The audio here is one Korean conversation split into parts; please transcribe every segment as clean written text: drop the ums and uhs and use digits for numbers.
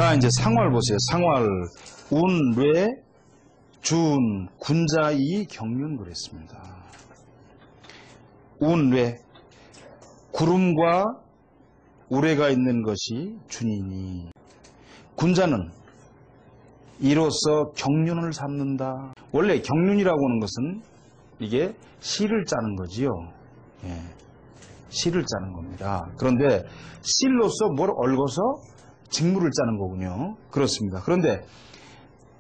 자, 이제 상월 보세요. 상월, 운, 뇌, 준, 군자이, 경륜 그랬습니다. 운, 뇌, 구름과 우레가 있는 것이 준이니, 군자는 이로써 경륜을 삼는다. 원래 경륜이라고 하는 것은 이게 실을 짜는 거지요. 예, 실을 짜는 겁니다. 그런데 실로서 뭘 얽어서 직무를 짜는 거군요. 그렇습니다. 그런데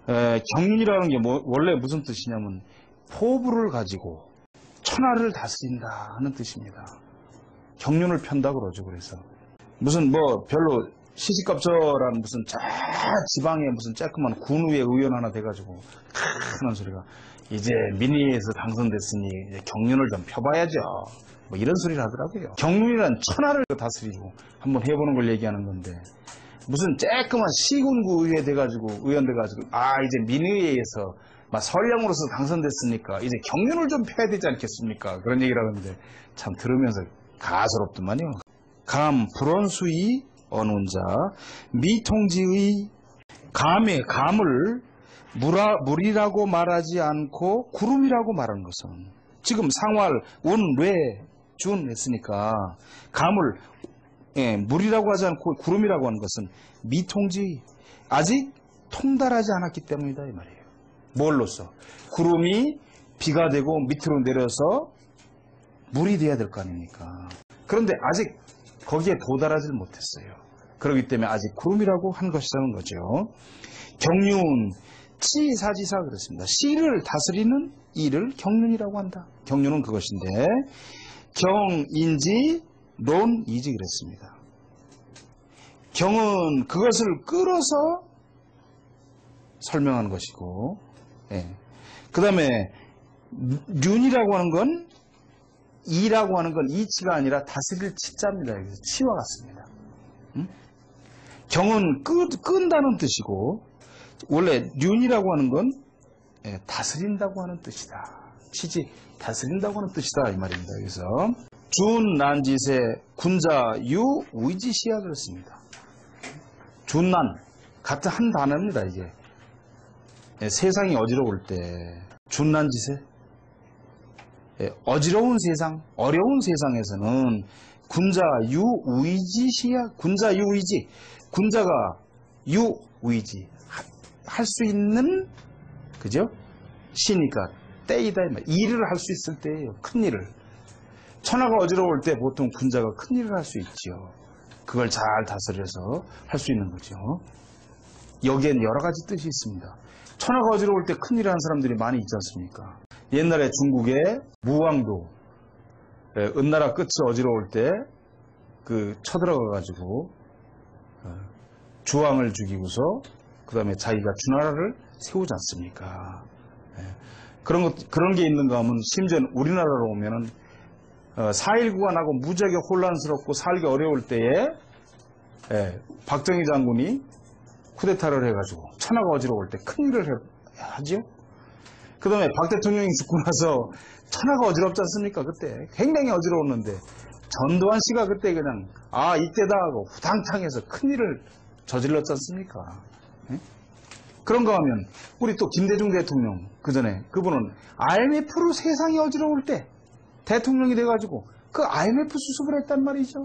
경륜이라는 게 원래 무슨 뜻이냐면 포부를 가지고 천하를 다스린다 하는 뜻입니다. 경륜을 편다 그러죠. 그래서 무슨 뭐 별로 시시껍절한 무슨 저 지방에 무슨 쬐끄만 군의회 의원 하나 돼가지고 하는 소리가 이제 민의에서 당선됐으니 이제 경륜을 좀 펴봐야죠. 뭐 이런 소리를 하더라고요. 경륜이란 천하를 다스리고 한번 해보는 걸 얘기하는 건데 무슨 쬐끄만 시군구 의회 돼가지고 의원 돼가지고 이제 민의회에서 막 선량으로서 당선됐으니까 이제 경륜을 좀 펴야 되지 않겠습니까? 그런 얘기를 하는데 참 들으면서 가소롭더만요. 감 불원수의 언운자 미통지의 감을 물이라고 말하지 않고 구름이라고 말하는 것은 지금 상활, 운, 뇌, 준 했으니까 감을 물이라고 하지 않고 구름이라고 하는 것은 미통지 아직 통달하지 않았기 때문이다 이 말이에요. 뭘로써? 구름이 비가 되고 밑으로 내려서 물이 돼야 될 거 아닙니까? 그런데 아직 거기에 도달하지 못했어요. 그렇기 때문에 아직 구름이라고 한 것이라는 거죠. 경륜, 치사지사 그렇습니다. 시를 다스리는 일을 경륜이라고 한다. 경륜은 그것인데 경인지 론이지 그랬습니다. 경은 그것을 끌어서 설명한 것이고 그 다음에 륜이라고 하는 건 이라고 하는 건 이치가 아니라 다스릴 치자입니다. 그래서 치와 같습니다. 경은 끈다는 뜻이고 원래 륜이라고 하는 건 다스린다고 하는 뜻이다. 치지 다스린다고 하는 뜻이다 이 말입니다. 그래서 준난지세 군자 유 위지시야 그렇습니다. 준난 같은 한 단어입니다. 이게 세상이 어지러울 때 준난지세 어지러운 세상, 어려운 세상에서는 군자 유위지시야. 군자 유위지. 군자가 유위지 할 수 있는 그죠? 시니까 때이다. 일을 할 수 있을 때예요. 큰 일을. 천하가 어지러울 때 보통 군자가 큰 일을 할 수 있죠. 그걸 잘 다스려서 할 수 있는 거죠. 여기엔 여러 가지 뜻이 있습니다. 천하가 어지러울 때 큰 일을 하는 사람들이 많이 있지 않습니까? 옛날에 중국의 무왕도 은나라 끝이 어지러울 때 쳐들어가 가지고 주왕을 죽이고서 그 다음에 자기가 주나라를 세우지 않습니까? 그런 게 있는가 하면 심지어 우리나라로 오면은 4.19가 나고 무지하게 혼란스럽고 살기 어려울 때에 박정희 장군이 쿠데타를 해가지고 천하가 어지러울 때 큰일을 하지요. 그 다음에 박 대통령이 죽고 나서 천하가 어지럽지 않습니까? 그때 굉장히 어지러웠는데 전두환 씨가 그때 그냥 이때다 하고 후당탕해서 큰일을 저질렀지 않습니까? 그런가 하면 우리 또 김대중 대통령 그전에 그분은 IMF로 세상이 어지러울 때 대통령이 돼가지고 그 IMF 수습을 했단 말이죠.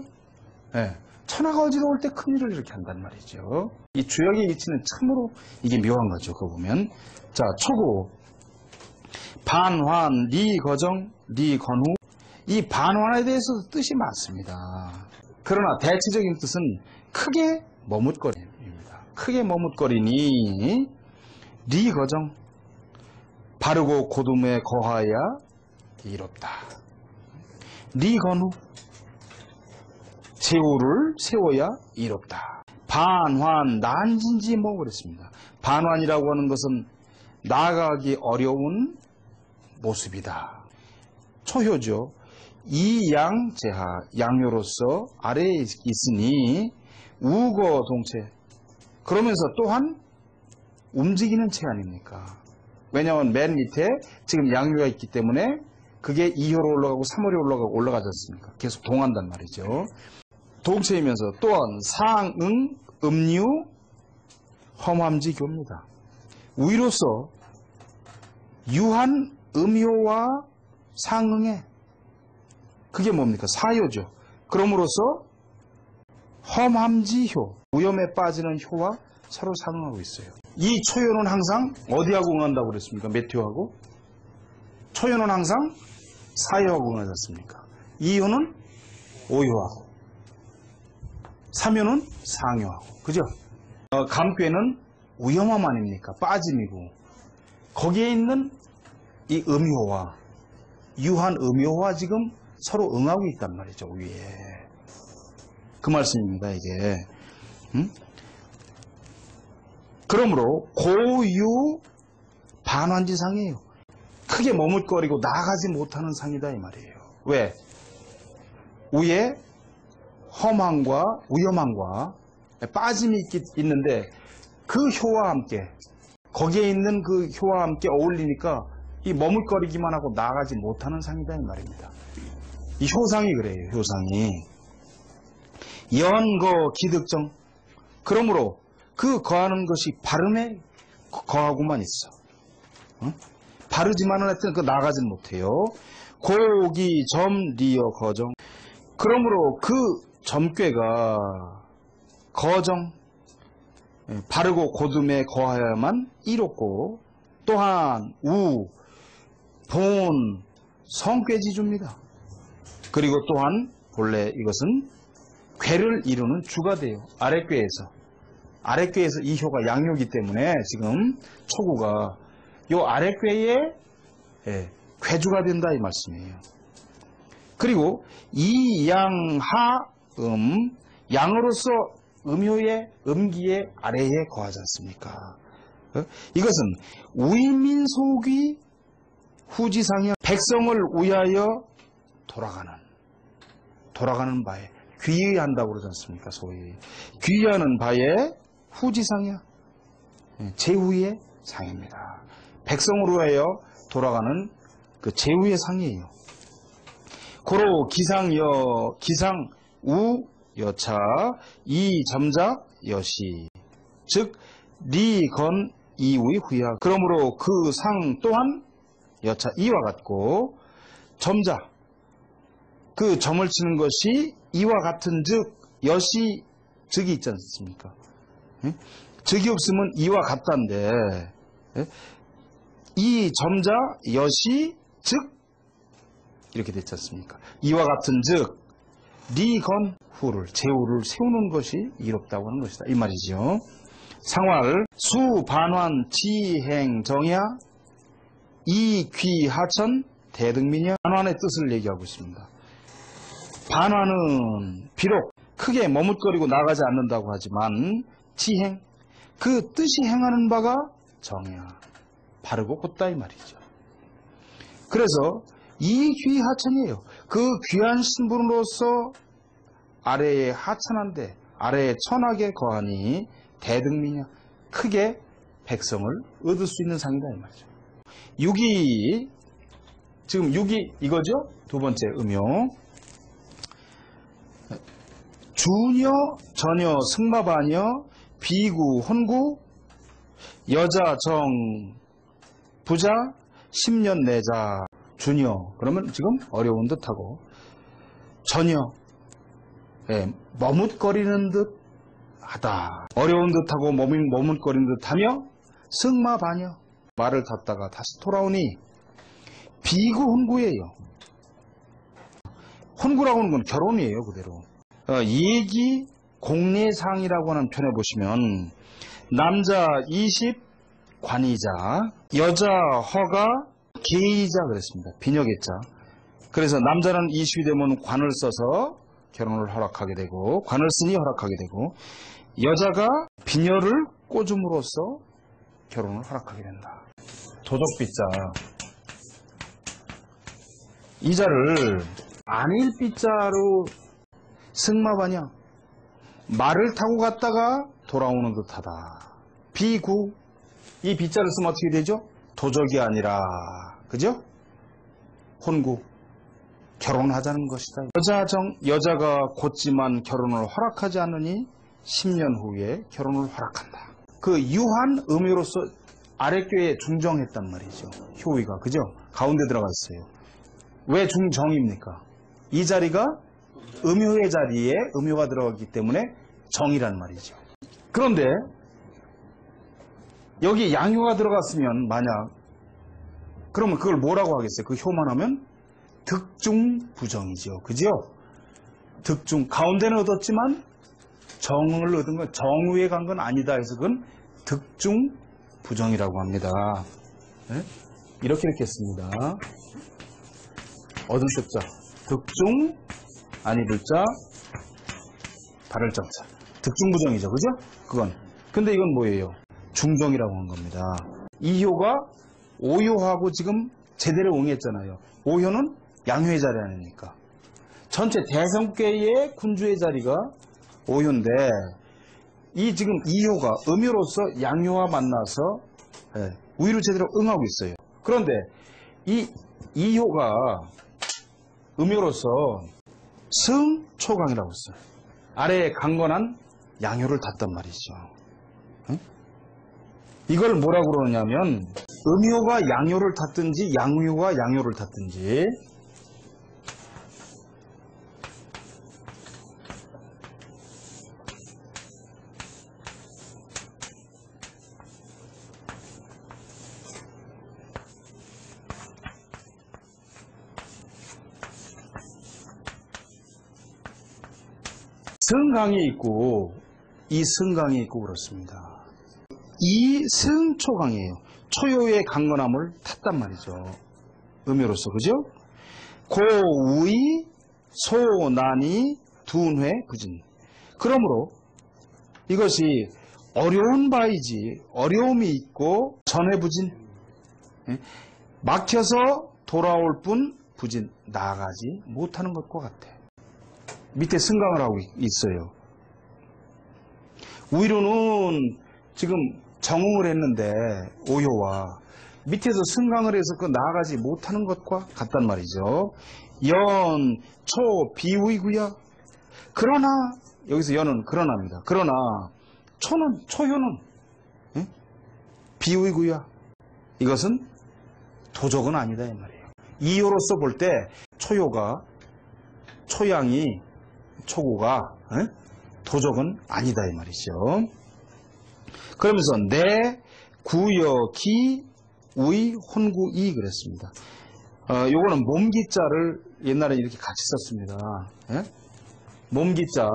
천하가 어지러울 때 큰일을 이렇게 한단 말이죠. 이 주역의 위치는 참으로 이게 묘한 거죠. 그거 보면 자 초구 반환, 리거정, 리건후 이 반환에 대해서도 뜻이 많습니다. 그러나 대체적인 뜻은 크게 머뭇거림입니다. 크게 머뭇거리니 리거정 바르고 고둠에 거하야 이롭다. 리건후 제후를 세워야 이롭다. 반환, 난진지 뭐 그랬습니다. 반환이라고 하는 것은 나아가기 어려운 모습이다. 초효죠. 이양제하 양효로서 아래에 있으니 우거 동체 그러면서 또한 움직이는 체 아닙니까? 왜냐하면 맨 밑에 지금 양효가 있기 때문에 그게 2효로 올라가고 3효로 올라가지 않습니까? 계속 동한단 말이죠. 동체이면서 또한 상응, 음류, 험함지교입니다. 우위로서 유한 음효와 상응해. 그게 뭡니까? 사효죠. 그럼으로써 험함지효, 위험에 빠지는 효와 서로 상응하고 있어요. 이 초효는 항상 어디하고 응한다고 그랬습니까? 몇 효하고? 초효는 항상 사효하고 응하지 않습니까? 이효는 오효하고, 삼효는 상효하고, 그죠? 감괴는 위험함 아닙니까? 빠짐이고, 거기에 있는 이 음효와 유한 음효와 지금 서로 응하고 있단 말이죠, 위에. 그 말씀입니다, 이게. 그러므로 고유 반환지상이에요. 크게 머뭇거리고 나가지 못하는 상이다 이 말이에요. 왜? 위에 험함과 위험함과 빠짐이 있는데 그 효와 함께, 거기에 있는 그 효와 함께 어울리니까 이 머뭇거리기만 하고 나가지 못하는 상이다 이 말입니다. 이 효상이 그래요. 효상이 연거 기득정. 그러므로 그 거하는 것이 바름에 거하고만 있어. 바르지만은 하여튼 그 나가진 못해요. 고기 점리어 거정. 그러므로 그 점괘가 거정, 바르고 고듬에 거하야만 이롭고, 또한 우, 본, 성꾀지주입니다. 그리고 또한 본래 이것은 꾀를 이루는 주가 돼요. 아랫꾀에서 이 효가 양효이기 때문에 지금 초구가 요 아랫꾀에 꾀주가 된다 이 말씀이에요. 그리고 이양하음, 양으로서 음효의 음기의 아래에 거하지 않습니까? 이것은 우이민속이 후지상이야. 백성을 위하여 돌아가는 바에 귀의한다고 그러지 않습니까? 소위 귀의하는 바에 후지상이야. 제후의 상입니다. 백성을 위하여 돌아가는 그 제후의 상이에요. 고로 기상여, 기상 우 여차 이 점자 여시, 즉 리건 이의 후야. 그러므로 그 상 또한 여차 이와 같고, 점자 그 점을 치는 것이 이와 같은 즉 여시 즉이 있지 않습니까? 즉이 없으면 이와 같다인데, 이 점자 여시 즉 이렇게 됐지 않습니까? 이와 같은 즉 리건 후를, 제후를 세우는 것이 이롭다고 하는 것이다 이 말이죠. 상활 수반환 지행정야 이귀하천 대등민야. 반환의 뜻을 얘기하고 있습니다. 반환은 비록 크게 머뭇거리고 나가지 않는다고 하지만 지행, 그 뜻이 행하는 바가 정야, 바르고 곧다 이 말이죠. 그래서 이 귀하천이에요. 그 귀한 신분으로서 아래에 하천한데, 아래에 천하게 거하니 대등민야, 크게 백성을 얻을 수 있는 상이다 이 말이죠. 6이, 지금 6이 이거죠? 두 번째 음요. 주녀, 전녀, 승마반녀, 비구, 혼구, 여자, 정, 부자, 10년 내자. 주녀, 그러면 지금 어려운 듯하고, 전녀, 머뭇거리는 듯 하다. 어려운 듯하고 머뭇거리는 듯하며, 승마반녀, 말을 탔다가 다시 돌아오니 비구 혼구예요. 혼구라고 하는 건 결혼이에요, 그대로. 예기 공례상이라고 하는 편에 보시면 남자 20 관이자, 여자 허가 계이자 그랬습니다. 비녀계자. 그래서 남자는 20이 되면 관을 써서 결혼을 허락하게 되고, 관을 쓰니 허락하게 되고, 여자가 비녀를 꽂음으로써 결혼을 허락하게 된다. 도적비자, 이자를 안일비자로 승마반야, 말을 타고 갔다가 돌아오는 듯하다. 비구, 이 비자를 쓰면 어떻게 되죠? 도적이 아니라, 그죠? 혼구, 결혼하자는 것이다. 여자가 곧지만 결혼을 허락하지 않으니 10년 후에 결혼을 허락한다. 그 유한 음효로서 아랫교에 중정했단 말이죠. 효의가. 그죠? 가운데 들어가 있어요. 왜 중정입니까? 이 자리가 음효의 자리에 음효가 들어갔기 때문에 정이란 말이죠. 그런데 여기 양효가 들어갔으면 만약 그러면 그걸 뭐라고 하겠어요? 그 효만 하면 득중부정이죠. 그죠? 득중. 가운데는 얻었지만 정을 얻은 건 정위에 간 건 아니다 해서 그건 득중부정이라고 합니다. 네? 이렇게 읽겠습니다. 얻은 뜻자. 득중, 아니 불자, 발을 정자. 득중부정이죠. 그죠? 그건. 근데 이건 뭐예요? 중정이라고 한 겁니다. 이 효가 오효하고 지금 제대로 응했잖아요. 오효는 양효의 자리 아닙니까? 전체 대성계의 군주의 자리가 오효인데 이 지금 이효가 음효로서 양효와 만나서 우위를 제대로 응하고 있어요. 그런데 이 이효가 음효로서 승초강이라고 했어요. 아래에 강건한 양효를 탔단 말이죠. 응? 이걸 뭐라고 그러냐면 음효가 양효를 탔든지 양효가 양효를 탔든지 승강이 있고 이승강이 있고 그렇습니다. 이승초강이에요. 초효의 강건함을 탔단 말이죠. 음효로서. 그죠? 고의 소난이 둔회 부진. 그러므로 이것이 어려운 바이지 어려움이 있고 전회부진. 막혀서 돌아올 뿐 부진. 나아가지 못하는 것과 같아. 밑에 승강을 하고 있어요. 위로는 지금 정응을 했는데 오효와 밑에서 승강을 해서 그 나아가지 못하는 것과 같단 말이죠. 연, 초, 비위구야. 그러나 여기서 연은 그러나입니다. 그러나 초효는 비위구야. 이것은 도적은 아니다 이 말이에요. 이효로서 볼 때 초효가 초양이 초고가 도적은 아니다 이 말이죠. 그러면서 내 구여 기 우이 혼구 이 그랬습니다. 요거는 몸기자를 옛날에 이렇게 같이 썼습니다. 몸기자.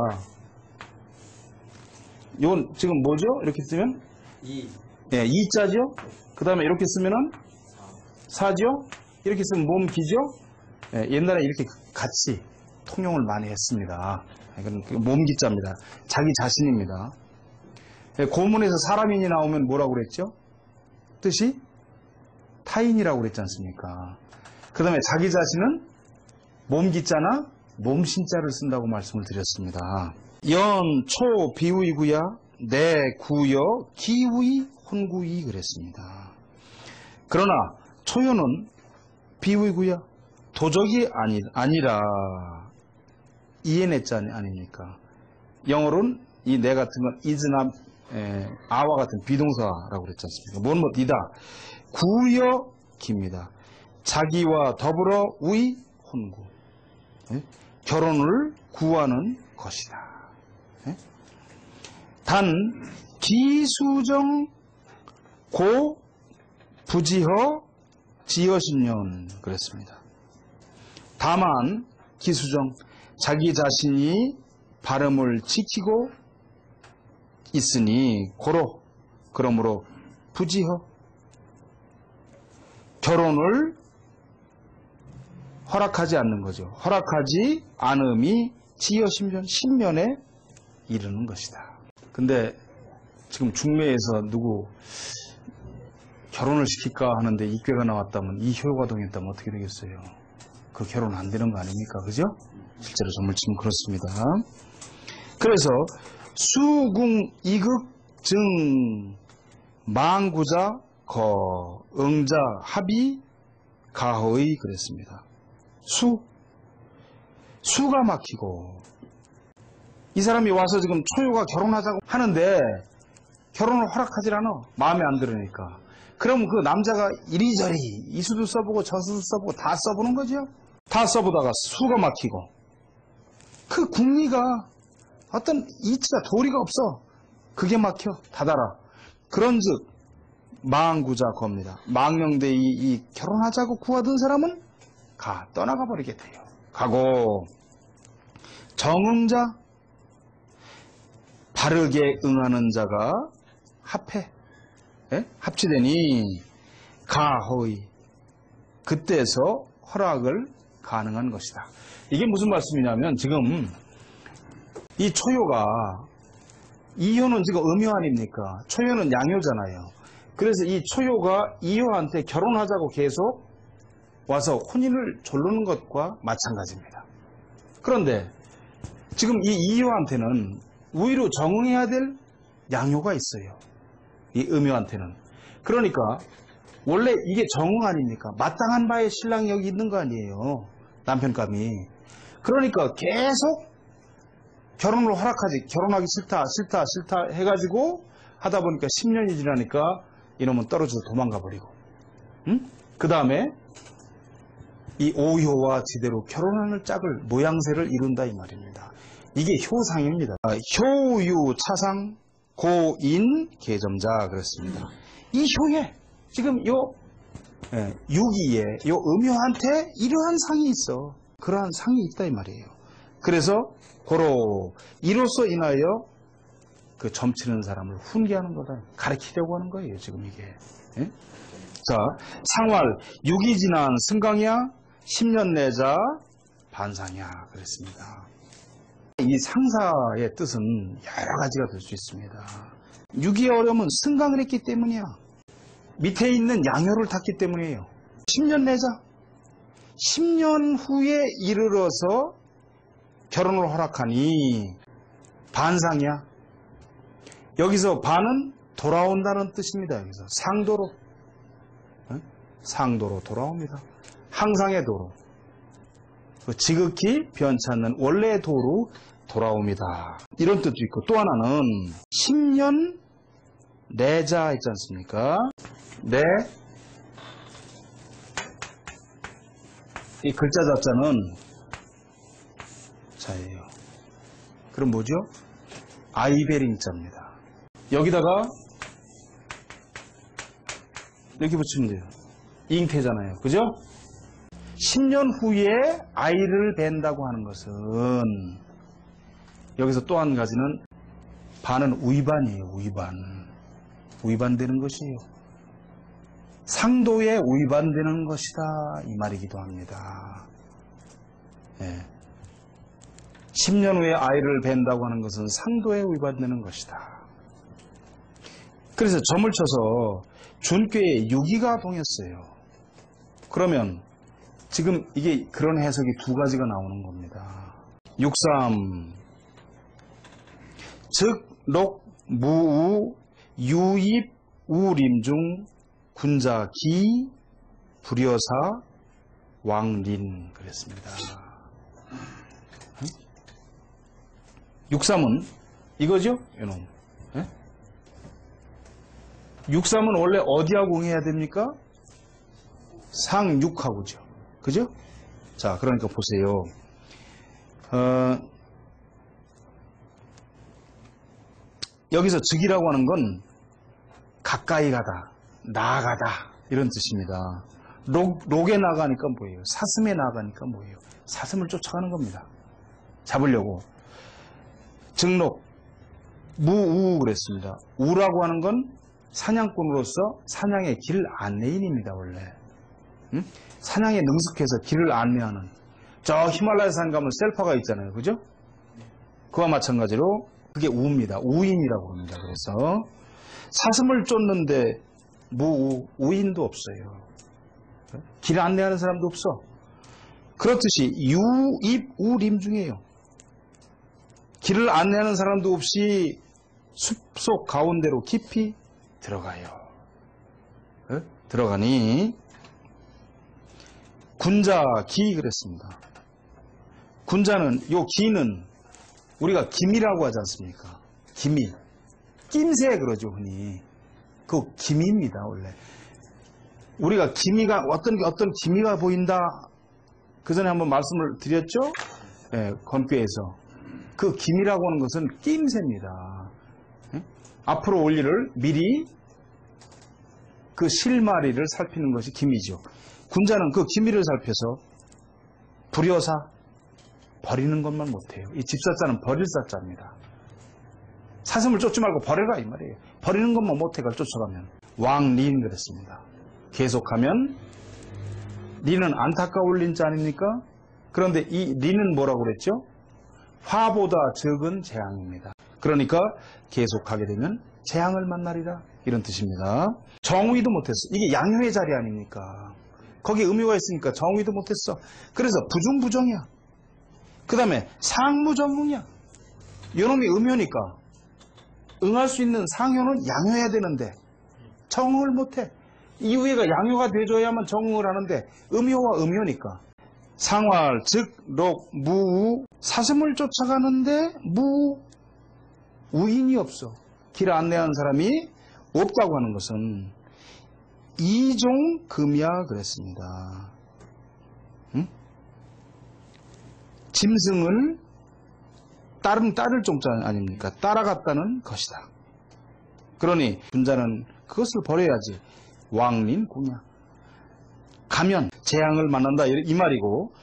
요건 지금 뭐죠? 이렇게 쓰면 예, 이자죠. 그 다음에 이렇게 쓰면은 사죠. 이렇게 쓰면 몸기죠. 예, 옛날에 이렇게 같이 통용을 많이 했습니다. 이건 몸기자입니다. 자기 자신입니다. 고문에서 사람인이 나오면 뭐라고 그랬죠? 뜻이 타인이라고 그랬지 않습니까? 그 다음에 자기 자신은 몸기자나 몸신자를 쓴다고 말씀을 드렸습니다. 연, 초, 비우이구야, 내, 구여, 기우이, 혼구이 그랬습니다. 그러나 초효는 비우이구야, 도적이 아니라 이해냈자 아닙니까? 영어로는 이 내 같은 건 is나 아와 같은 비동사라고 그랬지 않습니까? 뭔 이다. 구여 기입니다. 자기와 더불어 우이 혼구. 결혼을 구하는 것이다. 단 기수정 고 부지허 지어신년 그랬습니다. 다만 기수정 자기 자신이 발음을 지키고 있으니 고로 그러므로 부지허 결혼을 허락하지 않는 거죠. 허락하지 않음이 지여신면 신면에 이르는 것이다. 근데 지금 중매에서 누구 결혼을 시킬까 하는데 입괴가 나왔다면 이 효가 동했다면 어떻게 되겠어요? 그 결혼 안 되는 거 아닙니까? 그죠? 실제로 전물치면 그렇습니다. 그래서 수궁 이극증 망구자 거 응자 합의 가허의 그랬습니다. 수가 막히고 이 사람이 와서 지금 초효가 결혼하자고 하는데 결혼을 허락하질 않아. 마음에 안 들으니까. 그럼 그 남자가 이리저리 이수도 써보고 저수도 써보고 다 써보는 거죠. 다 써보다가 수가 막히고 그 궁리가 어떤 이치가 도리가 없어. 그게 막혀. 닫아라. 그런즉 망구자 겁니다. 망명대이 이 결혼하자고 구하던 사람은 떠나가 버리게 돼요. 가고 정응자 바르게 응하는 자가 합치되니 가허이 그때서 허락을 가능한 것이다. 이게 무슨 말씀이냐면 지금 이 초효가 이효는 지금 음효 아닙니까? 초효는 양효잖아요. 그래서 이 초효가 이효한테 결혼하자고 계속 와서 혼인을 조르는 것과 마찬가지입니다. 그런데 지금 이 이효한테는 오히려 정응해야 될 양효가 있어요. 이 음효한테는. 그러니까 원래 이게 정응 아닙니까? 마땅한 바에 신랑이 여기 있는 거 아니에요. 남편감이. 그러니까 계속 결혼을 허락하지. 결혼하기 싫다 해가지고 하다 보니까 10년이 지나니까 이놈은 떨어져서 도망가 버리고. 그 다음에 이 오효와 지대로 결혼하는 짝을 모양새를 이룬다 이 말입니다. 이게 효상입니다. 효유 차상 고인 계점자 그렇습니다. 이 효에 지금 요 유기에 요 음효한테 이러한 상이 있어. 그러한 상이 있다 이 말이에요. 그래서 고로 이로써 인하여 그 점치는 사람을 훈계하는 거다. 가르치려고 하는 거예요 지금 이게. 자 상활 유기 지난 승강이야 10년 내자 반상이야 그랬습니다. 이 상사의 뜻은 여러 가지가 될 수 있습니다. 유기의 어려움은 승강을 했기 때문이야. 밑에 있는 양효를 탔기 때문이에요. 10년 내자 10년 후에 이르러서 결혼을 허락하니 반상이야. 여기서 반은 돌아온다는 뜻입니다. 여기서 상도로 상도로 돌아옵니다. 항상의 도로 지극히 변찮는 원래의 도로 돌아옵니다. 이런 뜻도 있고 또 하나는 10년 내자 있지 않습니까? 이 글자 잡자는 자예요. 그럼 뭐죠? 아이베링 자입니다. 여기다가 이렇게 붙이면 돼요. 잉태잖아요. 그죠? 10년 후에 아이를 뵌다고 하는 것은 여기서 또 한 가지는 반은 위반이에요. 위반되는 것이에요. 상도에 위반되는 것이다 이 말이기도 합니다. 10년 후에 아이를 뵌다고 하는 것은 상도에 위반되는 것이다. 그래서 점을 쳐서 준꾀에 유기가 동했어요. 그러면 지금 이게 그런 해석이 두 가지가 나오는 겁니다. 63 즉, 녹, 무우, 유입, 우림중, 군자, 기, 불여사, 왕린 그랬습니다. 63은 이거죠? 이놈. 63은 원래 어디하고 응해야 됩니까? 상육하고죠. 그죠? 자, 그러니까 보세요. 여기서 즉이라고 하는 건 가까이 가다, 나아가다 이런 뜻입니다. 록에 나가니까 뭐예요? 사슴에 나가니까 뭐예요? 사슴을 쫓아가는 겁니다. 잡으려고. 즉록, 무우 그랬습니다. 우라고 하는 건 사냥꾼으로서 사냥의 길 안내인입니다. 원래. 사냥에 능숙해서 길을 안내하는. 저 히말라야 산 가면 셀파가 있잖아요. 그죠? 그와 마찬가지로 그게 우입니다. 우인이라고 합니다. 그래서 사슴을 쫓는데 우인도 없어요. 길 안내하는 사람도 없어. 그렇듯이 유입우림 중이에요. 길을 안내하는 사람도 없이 숲속 가운데로 깊이 들어가요. 들어가니 군자 기 그랬습니다. 군자는 요 기는 우리가 기미라고 하지 않습니까? 기미. 낌새 그러죠, 흔히. 그 기미입니다, 원래. 우리가 기미가, 어떤 기미가 보인다. 그 전에 한번 말씀을 드렸죠? 예, 건교에서. 그 기미라고 하는 것은 낌새입니다. 예? 앞으로 올 일을 미리 그 실마리를 살피는 것이 기미죠. 군자는 그 기미를 살펴서 불여사, 버리는 것만 못해요. 이 집사자는 버릴 사자입니다. 사슴을 쫓지 말고 버려라 이 말이에요. 버리는 것만 못해가 쫓아가면. 왕린 그랬습니다. 계속하면 리는 안타까울 린자 아닙니까? 그런데 이 리는 뭐라고 그랬죠? 화보다 적은 재앙입니다. 그러니까 계속하게 되면 재앙을 만나리라 이런 뜻입니다. 정의도 못했어. 이게 양효의 자리 아닙니까? 거기에 음유가 있으니까 정의도 못했어. 그래서 부중부정이야. 그 다음에 상무전문이야. 요놈이 음효니까 응할 수 있는 상효는 양효해야 되는데 정응을 못해. 이후에가 양효가 돼줘야만 정응을 하는데 음효와 음효니까 상활, 즉, 록, 무우 사슴을 쫓아가는데 우인이 없어. 길 안내하는 사람이 없다고 하는 것은 이종금이야 그랬습니다. 응? 짐승을 따를 종자 아닙니까? 따라갔다는 것이다. 그러니 군자는 그것을 버려야지. 왕린 공야. 가면 재앙을 만난다 이 말이고